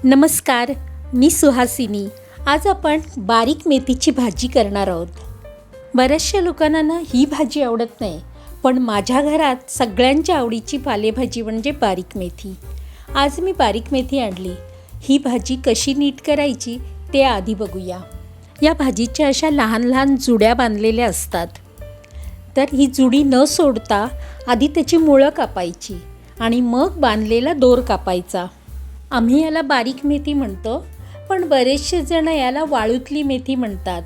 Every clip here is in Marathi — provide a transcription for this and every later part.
नमस्कार, मी सुहासिनी। आज आपण बारीक मेथीची भाजी करणार आहोत। बऱ्याचशा लोकांना ही भाजी आवडत नाही, पण माझ्या घरात सगळ्यांच्या आवडीची पालेभाजी म्हणजे बारीक मेथी। आज मी बारीक मेथी आणली। ही भाजी कशी नीट करायची ते आधी बघूया। या भाजीच्या अशा लहान लहान जुड्या बांधलेल्या असतात, तर ही जुडी न सोडता आधी त्याची मुळं कापायची आणि मग बांधलेला दोर कापायचा। आम्ही याला बारीक मेथी म्हणतो, पण बरेचसे जण याला वाळूतली मेथी म्हणतात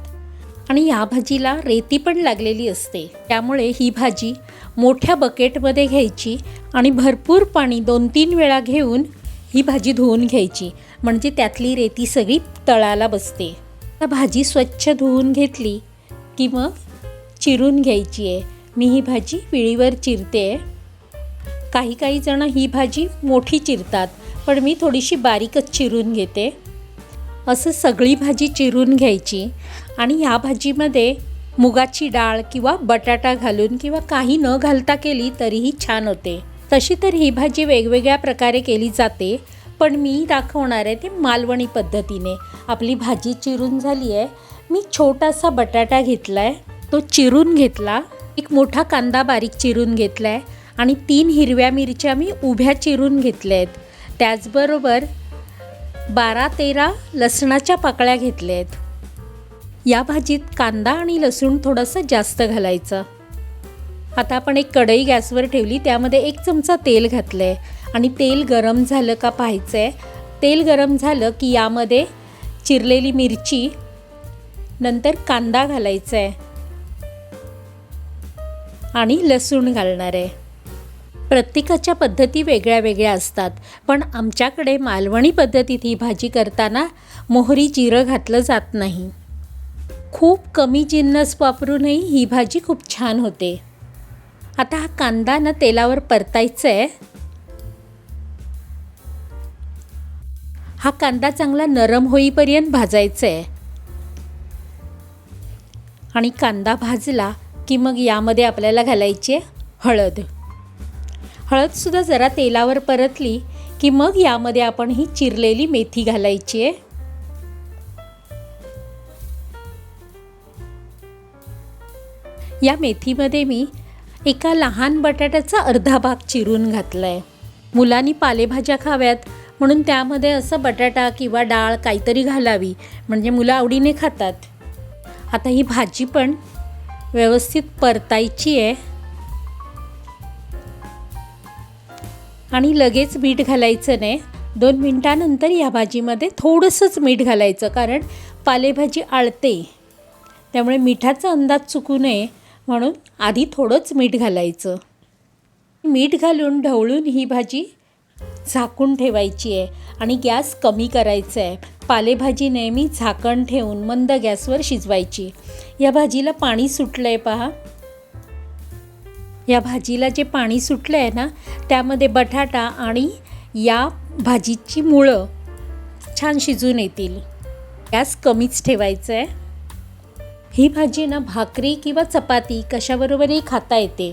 आणि या भाजीला रेती पण लागलेली असते। त्यामुळे ही भाजी मोठ्या बकेटमध्ये घ्यायची आणि भरपूर पाणी 2-3 वेळा घेऊन ही भाजी धुवून घ्यायची, म्हणजे त्यातली रेती सगळी तळाला बसते। आता भाजी स्वच्छ धुवून घेतली की मग चिरून घ्यायची आहे। मी ही भाजी पिळीवर चिरते। काही जण ही भाजी मोठी चिरतात, पण मी थोडीशी बारीकच चिरून घेते। असं सगळी भाजी चिरून घ्यायची आणि ह्या भाजीमध्ये मुगाची डाळ किंवा बटाटा घालून किंवा काही न घालता केली तरीही छान होते। तशी तर ही भाजी वेगवेगळ्या प्रकारे केली जाते, पण मी दाखवणार आहे ते मालवणी पद्धतीने। आपली भाजी चिरून झाली आहे। मी छोटासा बटाटा घेतला आहे, तो चिरून घेतला। एक मोठा कांदा बारीक चिरून घेतला आहे आणि 3 हिरव्या मिरच्या मी उभ्या चिरून घेतल्या आहेत। त्याचबरोबर 12-13 लसणाच्या पाकळ्या घेतल्या आहेत। या भाजीत कांदा आणि लसूण थोडंसं जास्त घालायचं। आता आपण एक कढई गॅसवर ठेवली, त्यामध्ये 1 चमचा तेल घातलं आहे आणि तेल गरम झालं का पाहायचं आहे। तेल गरम झालं की यामध्ये चिरलेली मिरची, नंतर कांदा घालायचा आहे आणि लसूण घालणार आहे। प्रत्येकाच्या पद्धती वेगळ्या वेगळ्या असतात, पण आमच्याकडे मालवणी पद्धतीत ही भाजी करताना मोहरी जिरं घातलं जात नाही। खूप कमी जिन्नस वापरूनही ही भाजी खूप छान होते। आता हा कांदा ना तेलावर परतायचा आहे। हा कांदा चांगला नरम होईपर्यंत भाजायचा आहे आणि कांदा भाजला की मग यामध्ये आपल्याला घालायची हळद। हळदसुद्धा जरा तेलावर परतली की मग यामध्ये आपण ही चिरलेली मेथी घालायची आहे। या मेथीमध्ये मी एका लहान बटाट्याचा अर्धा भाग चिरून घातला आहे। मुलांनी पालेभाज्या खाव्यात म्हणून त्यामध्ये असं बटाटा किंवा डाळ काहीतरी घालावी, म्हणजे मुलं आवडीने खातात। आता ही भाजी पण व्यवस्थित परतायची आहे आणि लगेच मीठ घालायचं नाही। 2 मिनिटांनंतर या भाजीमध्ये थोडंसंच मीठ घालायचं, कारण पालेभाजी आळते, त्यामुळे मिठाचा अंदाज चुकू नये म्हणून आधी थोडंच मीठ घालायचं। मीठ घालून ढवळून ही भाजी झाकून ठेवायची आहे आणि गॅस कमी करायचा आहे। पालेभाजी नेहमी झाकण ठेवून मंद गॅसवर शिजवायची। या भाजीला पाणी सुटलं आहे पहा। या भाजीला जे पाणी सुटलं आहे ना, त्यामध्ये बटाटा आणि या भाजीची मुळं छान शिजून येतील। गॅस कमीच ठेवायचं आहे। ही भाजी ना भाकरी किंवा चपाती कशाबरोबरही खाता येते।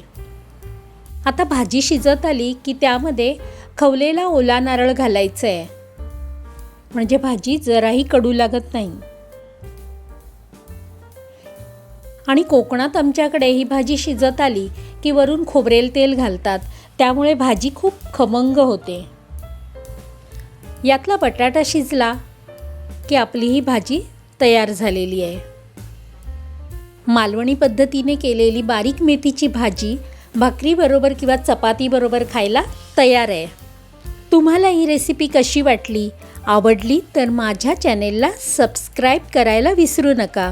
आता भाजी शिजत आली की त्यामध्ये खवलेला ओला नारळ घालायचा आहे, म्हणजे भाजी जराही कडू लागत नाही। आणि कोकणात आमच्याकडे ही भाजी शिजत आली की वरून खोबरेल तेल घालतात, त्यामुळे भाजी खूप खमंग होते। यातला बटाटा शिजला की आपली ही भाजी तयार झालेली आहे। मालवणी पद्धतीने केलेली बारीक मेथीची भाजी भाकरीबरोबर किंवा चपातीबरोबर खायला तयार आहे। तुम्हाला ही रेसिपी कशी वाटली? आवडली तर माझ्या चॅनेलला सबस्क्राईब करायला विसरू नका।